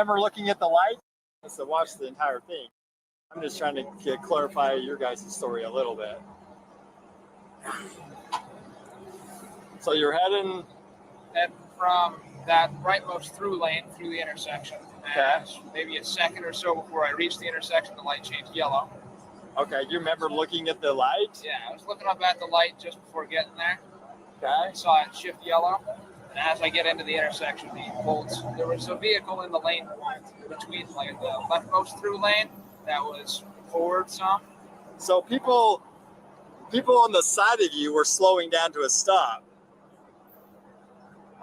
Remember looking at the light? So watch the entire thing. I'm just trying to clarify your guys' story a little bit. So you're heading from that rightmost through lane through the intersection. Okay. And maybe a second or so before I reached the intersection, the light changed yellow. Okay, you remember looking at the light? Yeah, I was looking up at the light just before getting there. Okay. I saw it shift yellow. And as I get into the intersection, there was a vehicle in the lane between like the leftmost through lane that was forward some. So people on the side of you were slowing down to a stop.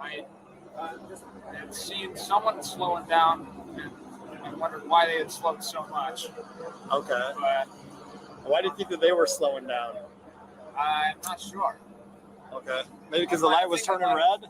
I had seen someone slowing down and I wondered why they had slowed so much. Okay. But why do you think that they were slowing down? I'm not sure. Okay. Maybe because the light was turning red?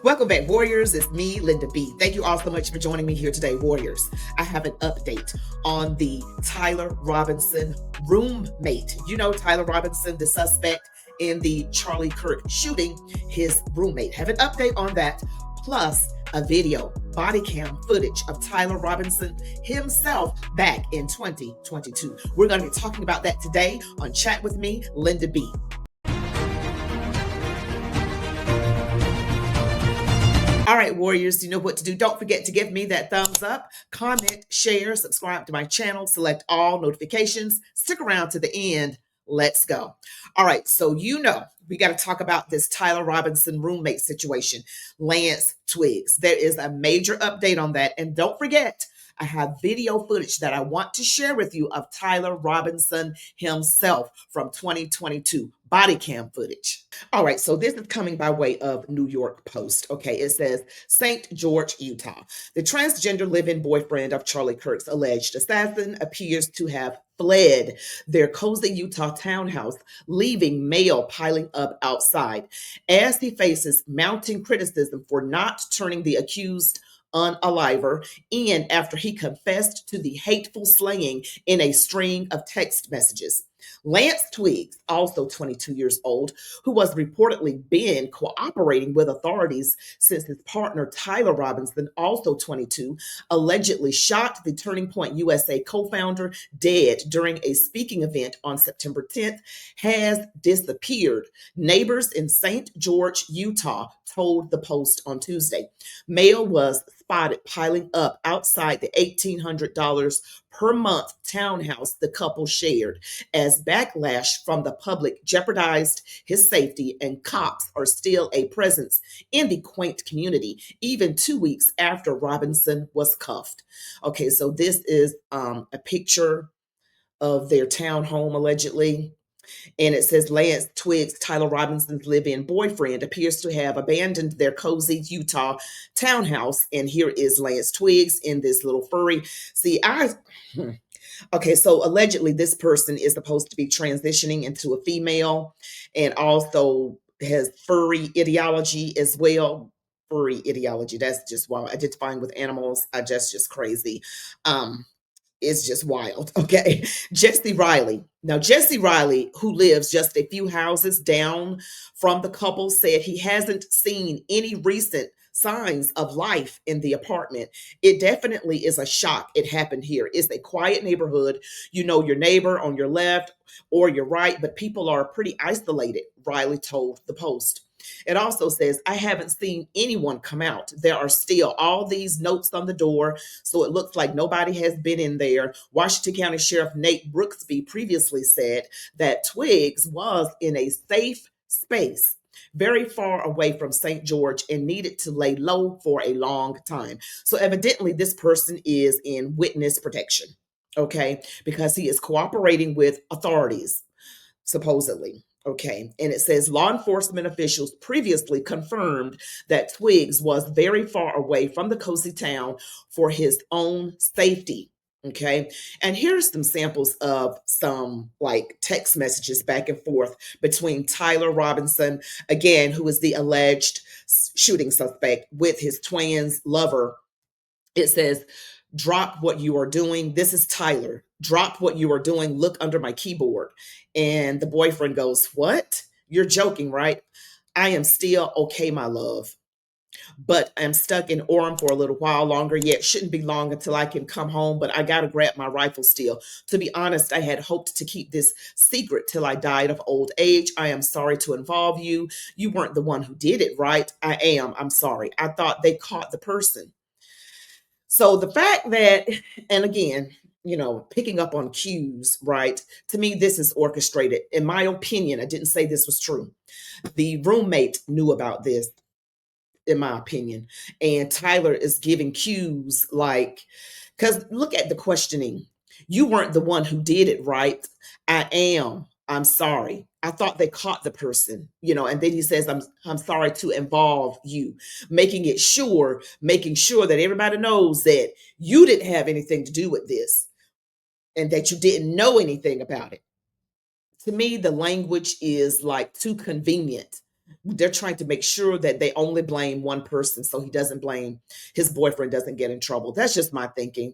Welcome back, Warriors. It's me, Linda B. Thank you all so much for joining me here today, Warriors. I have an update on the Tyler Robinson roommate. You know Tyler Robinson, the suspect in the Charlie Kirk shooting, his roommate. Have an update on that, plus a video, body cam footage of Tyler Robinson himself back in 2022. We're going to be talking about that today on Chat With Me, Linda B. All right, Warriors, you know what to do. Don't forget to give me that thumbs up, comment, share, subscribe to my channel, select all notifications. Stick around to the end. Let's go. All right, so we got to talk about this Tyler Robinson roommate situation, Lance Twiggs. There is a major update on that. And don't forget, I have video footage that I want to share with you of Tyler Robinson himself from 2022, body cam footage. All right, so this is coming by way of New York Post. Okay, it says, St. George, Utah. The transgender live-in boyfriend of Charlie Kirk's alleged assassin appears to have fled their cozy Utah townhouse, leaving mail piling up outside as he faces mounting criticism for not turning the accused unaliver in after he confessed to the hateful slaying in a string of text messages. Lance Twiggs, also 22 years old, who was reportedly been cooperating with authorities since his partner Tyler Robinson, also 22, allegedly shot the Turning Point USA co-founder dead during a speaking event on September 10th, has disappeared. Neighbors in St. George, Utah, told the Post on Tuesday. Mail was spotted piling up outside the $1,800 per month townhouse the couple shared, as backlash from the public jeopardized his safety, and cops are still a presence in the quaint community, even 2 weeks after Robinson was cuffed. Okay, so this is a picture of their townhome, allegedly. And it says Lance Twiggs, Tyler Robinson's live-in boyfriend, appears to have abandoned their cozy Utah townhouse. And here is Lance Twiggs in this little furry. Okay, so allegedly this person is supposed to be transitioning into a female and also has furry ideology as well. Furry ideology, that's just wild. Identifying with animals, just crazy. It's just wild. Okay. Jesse Riley. Now, Jesse Riley, who lives just a few houses down from the couple, said he hasn't seen any recent signs of life in the apartment. It definitely is a shock it happened here. It's a quiet neighborhood. You know your neighbor on your left or your right, but people are pretty isolated, Riley told the Post. It also says, I haven't seen anyone come out. There are still all these notes on the door, so it looks like nobody has been in there. Washington County Sheriff Nate Brooksby previously said that Twiggs was in a safe space very far away from St. George and needed to lay low for a long time. So evidently this person is in witness protection, okay, because he is cooperating with authorities, supposedly. Okay, and it says law enforcement officials previously confirmed that Twiggs was very far away from the cozy town for his own safety. Okay, and here's some samples of some like text messages back and forth between Tyler Robinson, again, who is the alleged shooting suspect, with his twins lover. It says, drop what you are doing. This is Tyler. Drop what you are doing. Look under my keyboard. And the boyfriend goes, what? You're joking, right? I am still okay, my love. but I'm stuck in Orem for a little while longer. Yet shouldn't be long until I can come home, but I gotta grab my rifle still. To be honest, I had hoped to keep this secret till I died of old age. I am sorry to involve you. You weren't the one who did it, right? I am. I'm sorry. I thought they caught the person. So the fact that, and again, picking up on cues, right? To me, this is orchestrated. In my opinion, I didn't say this was true. The roommate knew about this, in my opinion. And Tyler is giving cues like, because look at the questioning. You weren't the one who did it, right? I am. I'm sorry. I thought they caught the person, and then he says, I'm sorry to involve you, making sure that everybody knows that you didn't have anything to do with this and that you didn't know anything about it. To me, the language is like too convenient. They're trying to make sure that they only blame one person so he doesn't blame his boyfriend, doesn't get in trouble. That's just my thinking.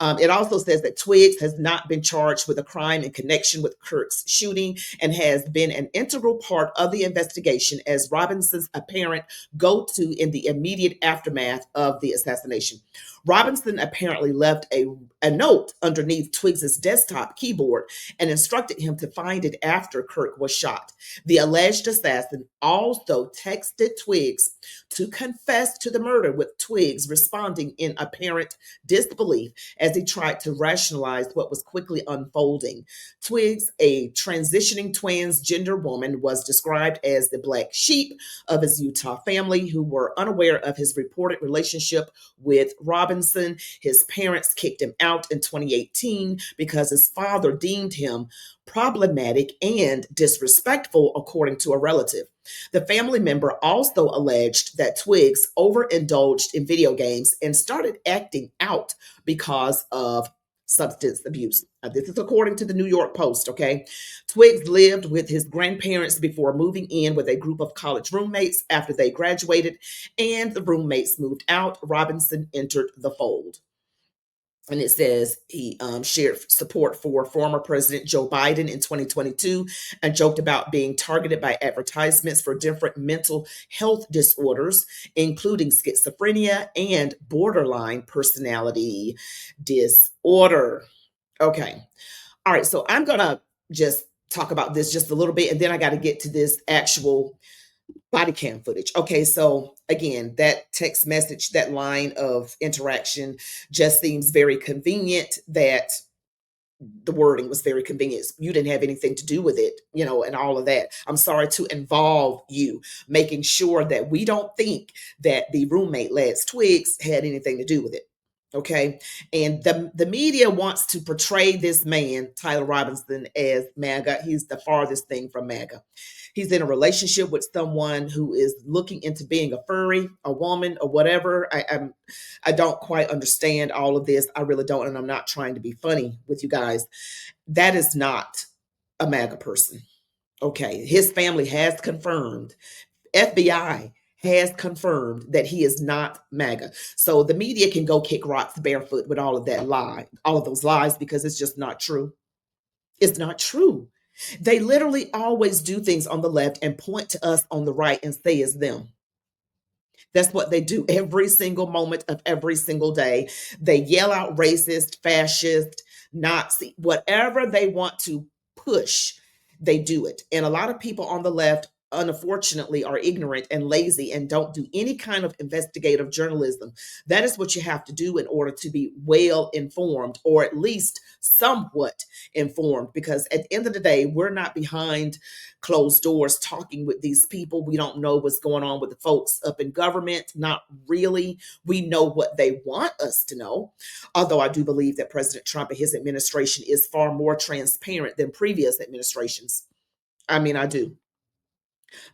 It also says that Twiggs has not been charged with a crime in connection with Kirk's shooting and has been an integral part of the investigation as Robinson's apparent go-to in the immediate aftermath of the assassination. Robinson apparently left a note underneath Twiggs's desktop keyboard and instructed him to find it after Kirk was shot. The alleged assassin also texted Twiggs to confess to the murder, with Twiggs responding in apparent disbelief as he tried to rationalize what was quickly unfolding. Twiggs, a transitioning transgender woman, was described as the black sheep of his Utah family who were unaware of his reported relationship with Robinson. His parents kicked him out in 2018 because his father deemed him problematic and disrespectful, according to a relative. The family member also alleged that Twiggs overindulged in video games and started acting out because of substance abuse. This is according to the New York Post, okay? Twiggs lived with his grandparents before moving in with a group of college roommates after they graduated, and the roommates moved out. Robinson entered the fold. And it says he shared support for former President Joe Biden in 2022 and joked about being targeted by advertisements for different mental health disorders, including schizophrenia and borderline personality disorder. Okay. All right. So I'm going to just talk about this just a little bit, and then I got to get to this actual body cam footage. Okay, so again, that text message, that line of interaction just seems very convenient. That the wording was very convenient. You didn't have anything to do with it, and all of that. I'm sorry to involve you, making sure that we don't think that the roommate, Lance Twiggs, had anything to do with it. Okay. And the media wants to portray this man, Tyler Robinson, as MAGA. He's the farthest thing from MAGA. He's in a relationship with someone who is looking into being a furry, a woman, or whatever. I don't quite understand all of this. I really don't. And I'm not trying to be funny with you guys. That is not a MAGA person. Okay. His family has confirmed, FBI has confirmed that he is not MAGA. So the media can go kick rocks barefoot with all of those lies, because it's just not true. It's not true. They literally always do things on the left and point to us on the right and say it's them. That's what they do every single moment of every single day. They yell out racist, fascist, Nazi, whatever they want to push, they do it. And a lot of people on the left, unfortunately, are ignorant and lazy and don't do any kind of investigative journalism. That is what you have to do in order to be well informed, or at least somewhat informed, because at the end of the day, we're not behind closed doors talking with these people. We don't know what's going on with the folks up in government. Not really. We know what they want us to know. Although I do believe that President Trump and his administration is far more transparent than previous administrations. I mean, I do.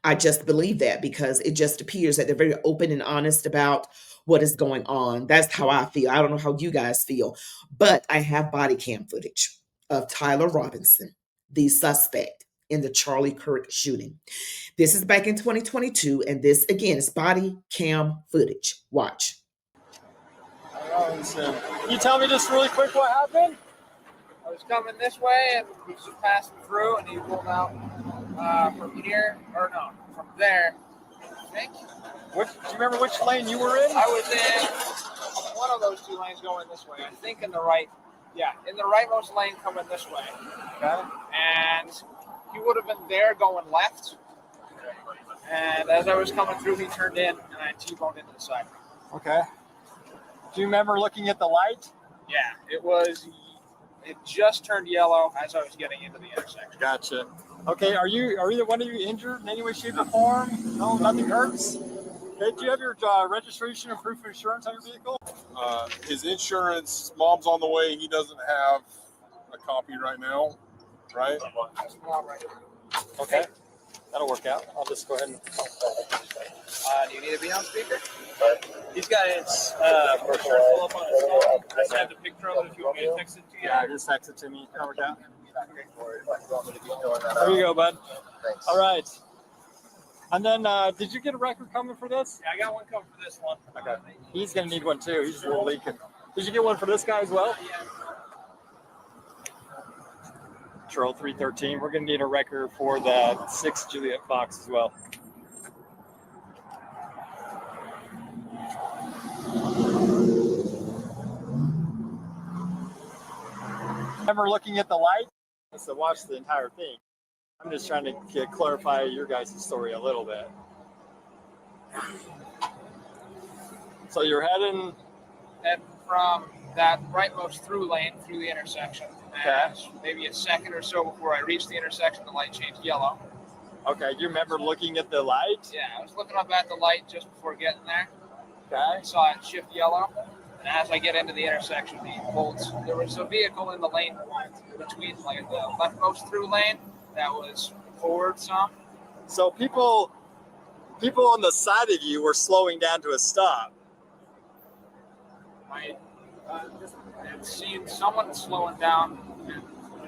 I just believe that, because it just appears that they're very open and honest about what is going on. That's how I feel. I don't know how you guys feel, but I have body cam footage of Tyler Robinson, the suspect in the Charlie Kirk shooting. This is back in 2022, and this, again, is body cam footage. Watch. Robinson, can you tell me just really quick what happened? I was coming this way, and he was just passing through, and he pulled out from here, or no, from there, think. Do you remember which lane you were in? I was in one of those two lanes going this way. I think in the right, in the rightmost lane coming this way. Okay. And he would have been there going left. And as I was coming through, he turned in, and I T-boned into the side. Okay. Do you remember looking at the light? Yeah, it just turned yellow as I was getting into the intersection. Gotcha. Okay, are either one of you injured in any way, shape, or form? No, nothing hurts? Okay, do you have your registration and proof of insurance on your vehicle? His insurance, mom's on the way. He doesn't have a copy right now, right? Okay, that'll work out. I'll just go ahead and... Do you need to be on speaker? He's got his brochure pull up on his phone. I just have the picture of it if you want me to text it to you. Yeah, just text it to me. That'll work out. There you go, bud. Thanks. All right. And then, did you get a record coming for this? Yeah, I got one coming for this one. Okay. He's going to need one too. He's a little leaking. Did you get one for this guy as well? Patrol 313. We're going to need a record for the 6 Juliet Fox as well. Remember looking at the light? So watch the entire thing. I'm just trying to clarify your guys' story a little bit. So you're heading from that rightmost through lane through the intersection. Okay. And maybe a second or so before I reached the intersection, the light changed yellow. Okay, you remember looking at the light? Yeah, I was looking up at the light just before getting there. Okay. I saw it shift yellow. And as I get into the intersection, there was a vehicle in the lane between like the leftmost through lane that was forward some. So people on the side of you were slowing down to a stop. I had seen someone slowing down and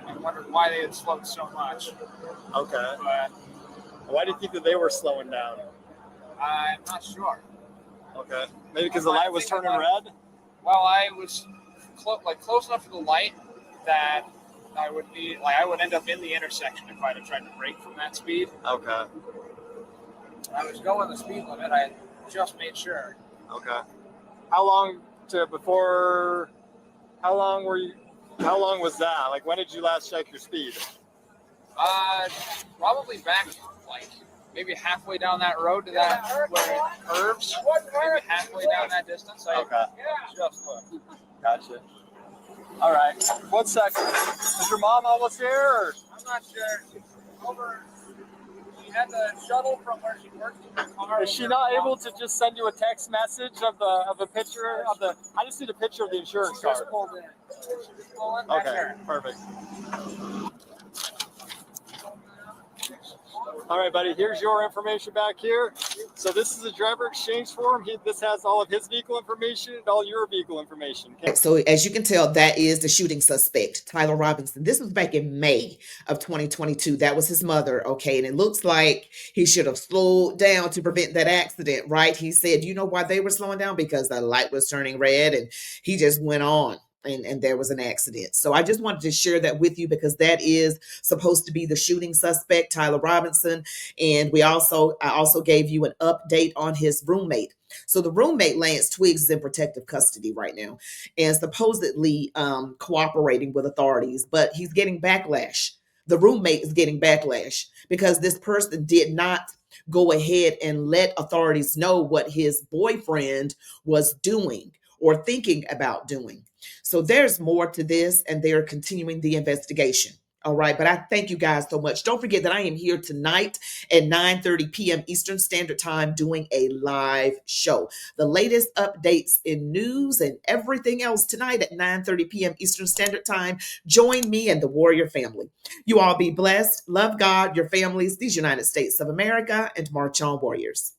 I wondered why they had slowed so much. Okay. But Why do you think that they were slowing down? I'm not sure. Okay. Maybe because the light was turning red? Well, I was close enough to the light that I would end up in the intersection if I'd have tried to brake from that speed. Okay. I was going the speed limit. I had just made sure. Okay. How long was that? Like, when did you last check your speed? Probably back maybe halfway down that road to that where it curves. Maybe halfway down that distance. Okay. Just looked. Gotcha. All right. 1 second. Is your mom almost here? Or? I'm not sure. Over. She had the shuttle from where she works to the car. Is she not able to just send you a text message of a picture of the? I just need a picture of the insurance card. Just pulled in. She just pulled in. Okay. That's her. Perfect. All right, buddy, here's your information back here. So this is a driver exchange form. This has all of his vehicle information and all your vehicle information. Okay? So as you can tell, that is the shooting suspect, Tyler Robinson. This was back in May of 2022. That was his mother, okay? And it looks like he should have slowed down to prevent that accident, right? He said, you know why they were slowing down? Because the light was turning red, and he just went on. And there was an accident. So I just wanted to share that with you because that is supposed to be the shooting suspect, Tyler Robinson. And I also gave you an update on his roommate. So the roommate, Lance Twiggs, is in protective custody right now and supposedly cooperating with authorities, but he's getting backlash. The roommate is getting backlash because this person did not go ahead and let authorities know what his boyfriend was doing or thinking about doing. So there's more to this, and they're continuing the investigation. All right. But I thank you guys so much. Don't forget that I am here tonight at 9:30 p.m. Eastern Standard Time doing a live show. The latest updates in news and everything else tonight at 9:30 p.m. Eastern Standard Time. Join me and the Warrior family. You all be blessed. Love God, your families, these United States of America, and march on, Warriors.